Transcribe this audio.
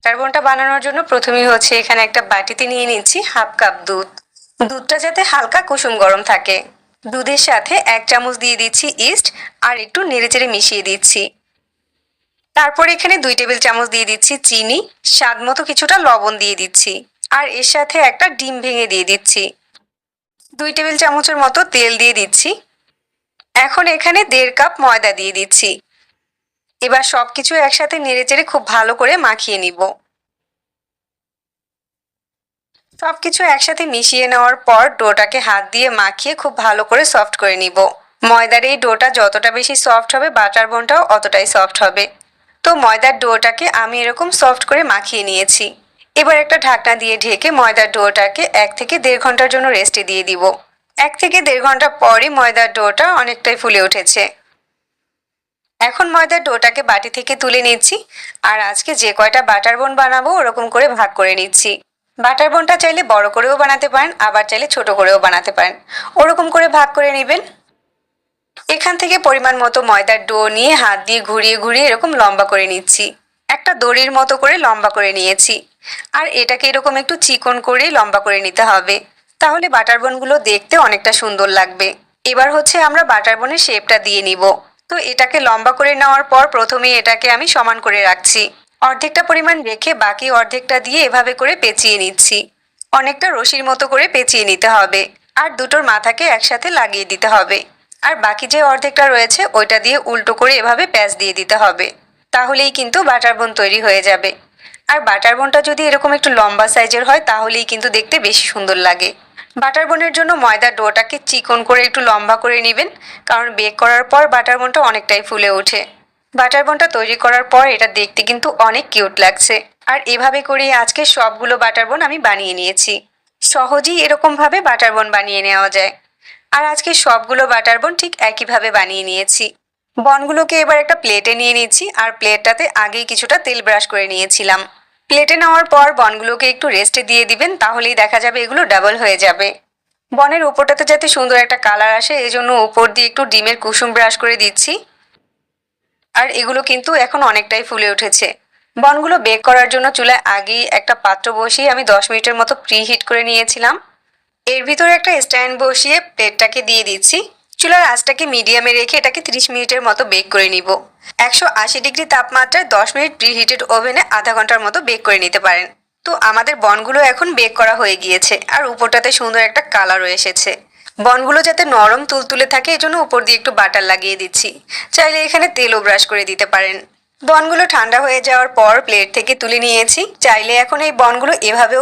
Butter বোনটা বানানোর জন্য প্রথমেই হচ্ছে এখানে একটা বাটিতে নিয়ে নিচ্ছি হাফ কাপ দুধ। দুধটা যাতে হালকা কুসুম গরম থাকে। দুধের সাথে 1 চামচ দিয়ে দিচ্ছি ইস্ট আর একটু নেড়েচেড়ে মিশিয়ে দিচ্ছি। তারপর এখানে 2 টেবিল চামচ দিয়ে দিচ্ছি চিনি, স্বাদ মতো কিছুটা লবণ দিয়ে দিচ্ছি আর এর সাথে একটা ডিম ভেঙে দিয়ে দিচ্ছি। 2 টেবিল চামচের মতো তেল দিয়ে দিচ্ছি। এখন এখানে 1.5 কাপ ময়দা দিয়ে দিচ্ছি। এবার সবকিছু একসাথে নেড়েচেড়ে খুব ভালো করে মাখিয়ে নিব। সবকিছু একসাথে মিশিয়ে নেওয়ার পর ডোটাকে হাত দিয়ে মাখিয়ে খুব ভালো করে সফট করে নিব। ময়দার এই ডোটা যতটা বেশি সফট হবে বাটার বোনটাও অতটাই সফট হবে। তো ময়দার ডোটাকে আমি এরকম সফট করে মাখিয়ে নিয়েছি। এবার একটা ঢাকনা দিয়ে ঢেকে ময়দার ডোটাকে 1 থেকে 1.5 ঘন্টার জন্য রেস্টে দিয়ে দিব। 1 থেকে 1.5 ঘন্টা পরই ময়দার ডোটা অনেকটাই ফুলে উঠেছে। এখন ময়দার ডোটাকে বাটি থেকে তুলে নিচ্ছি আর আজকে যে কয়টা বাটার বোন বানাবো ওরকম করে ভাগ করে নিচ্ছি। বাটার বোনটা চাইলে বড় করেও বানাতে পারেন, আবার চাইলে ছোট করেও বানাতে পারেন। ওরকম করে ভাগ করে নেবেন। এখান থেকে পরিমাণ মতো ময়দার ডো নিয়ে হাত দিয়ে ঘুরিয়ে ঘুরিয়ে এরকম লম্বা করে নিচ্ছি। একটা দড়ির মতো করে লম্বা করে নিয়েছি আর এটাকে এরকম একটু চিকন করে লম্বা করে নিতে হবে, তাহলে বাটার বোনগুলো দেখতে অনেকটা সুন্দর লাগবে। এবার হচ্ছে আমরা বাটার বোনের শেপটা দিয়ে নিব। তো এটাকে লম্বা করে নেওয়ার পর প্রথমে এটাকে আমি সমান করে রাখছি। অর্ধেকটা পরিমাণ রেখে বাকি অর্ধেকটা দিয়ে এভাবে করে পেঁচিয়ে নিচ্ছি। অনেকটা রশির মতো করে পেঁচিয়ে নিতে হবে আর দুটোর মাথাকে একসাথে লাগিয়ে দিতে হবে। আর বাকি যে অর্ধেকটা রয়েছে ওইটা দিয়ে উল্টো করে এভাবে প্যাঁচ দিয়ে দিতে হবে। তাহলেই কিন্তু বাটার বোন তৈরি হয়ে যাবে। আর বাটার বোনটা যদি এরকম একটু লম্বা সাইজের হয় তাহলেই কিন্তু দেখতে বেশি সুন্দর লাগে। বাটার বোনের জন্য ময়দার ডোটাকে চিকন করে একটু লম্বা করে নেবেন, কারণ বেক করার পর বাটার বোনটা অনেকটাই ফুলে ওঠে। বাটার বোনটা তৈরি করার পর এটা দেখতে কিন্তু অনেক কিউট লাগছে। আর এভাবে করেই আজকে সবগুলো বাটার বোন আমি বানিয়ে নিয়েছি। সহজেই এরকমভাবে বাটার বোন বানিয়ে নেওয়া যায়। আর আজকে সবগুলো বাটার বোন ঠিক একইভাবে বানিয়ে নিয়েছি। বনগুলোকে এবার একটা প্লেটে নিয়ে নিচ্ছি আর প্লেটটাতে আগেই কিছুটা তেল ব্রাশ করে নিয়েছিলাম। প্লেটে নেওয়ার পর বনগুলোকে একটু রেস্টে দিয়ে দিবেন, তাহলেই দেখা যাবে এগুলো ডাবল হয়ে যাবে। বনের উপরটাতে যাতে সুন্দর একটা কালার আসে এজন্য উপর দিয়ে একটু ডিমের কুসুম ব্রাশ করে দিচ্ছি। আর এগুলো কিন্তু এখন অনেকটাই ফুলে উঠেছে। বনগুলো বেক করার জন্য চুলায় আগেই একটা পাত্র বসিয়ে আমি 10 মিনিটের মতো প্রিহিট করে নিয়েছিলাম। এর ভিতরে একটা স্ট্যান্ড বসিয়ে প্লেটটাকে দিয়ে দিচ্ছি। চুলার আঁচটাকে মিডিয়ামে রেখে এটাকে 30 মিনিটের মতো বেক করে নিব। 180 ডিগ্রি তাপমাত্রায় 10 মিনিট প্রিহিটেড ওভেনে আধা ঘন্টার মতো বেক করে নিতে পারেন। তো আমাদের বনগুলো এখন বেক করা হয়ে গিয়েছে আর উপরটাতে সুন্দর একটা কালারও এসেছে। বনগুলো যাতে নরম তুলতুলে থাকে এজন্য উপর দিয়ে একটু বাটার লাগিয়ে দিচ্ছি। চাইলে এখানে তেলও ব্রাশ করে দিতে পারেন। বনগুলো ঠান্ডা হয়ে যাওয়ার পর প্লেট থেকে তুলে নিয়েছি। চাইলে এখন এই বনগুলো এভাবেও